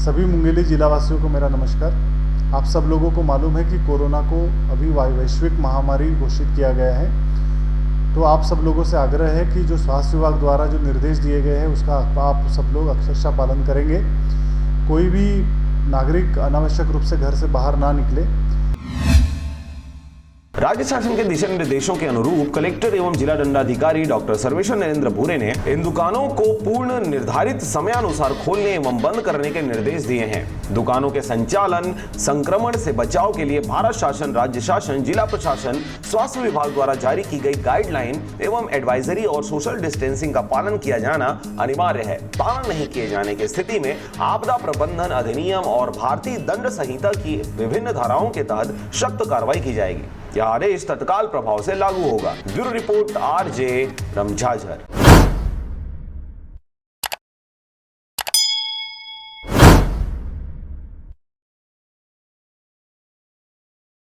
सभी मुंगेली जिलावासियों को मेरा नमस्कार। आप सब लोगों को मालूम है कि कोरोना को अभी वैश्विक महामारी घोषित किया गया है, तो आप सब लोगों से आग्रह है कि जो स्वास्थ्य विभाग द्वारा जो निर्देश दिए गए हैं उसका आप सब लोग अक्षरशः पालन करेंगे। कोई भी नागरिक अनावश्यक रूप से घर से बाहर ना निकले। राज्य शासन के दिशा निर्देशों के अनुरूप कलेक्टर एवं जिला दंडाधिकारी डॉक्टर सर्वेश्वर नरेंद्र भूरे ने इन दुकानों को पूर्ण निर्धारित समयानुसार खोलने एवं बंद करने के निर्देश दिए हैं। दुकानों के संचालन संक्रमण से बचाव के लिए भारत शासन, राज्य शासन, जिला प्रशासन, स्वास्थ्य विभाग द्वारा जारी की गई गाइडलाइन एवं एडवाइजरी और सोशल डिस्टेंसिंग का पालन किया जाना अनिवार्य है। पालन नहीं किए जाने की स्थिति में आपदा प्रबंधन अधिनियम और भारतीय दंड संहिता की विभिन्न धाराओं के तहत सख्त कार्रवाई की जाएगी। यह आदेश तत्काल प्रभाव से लागू होगा। Bureau report RJ रमझाझर।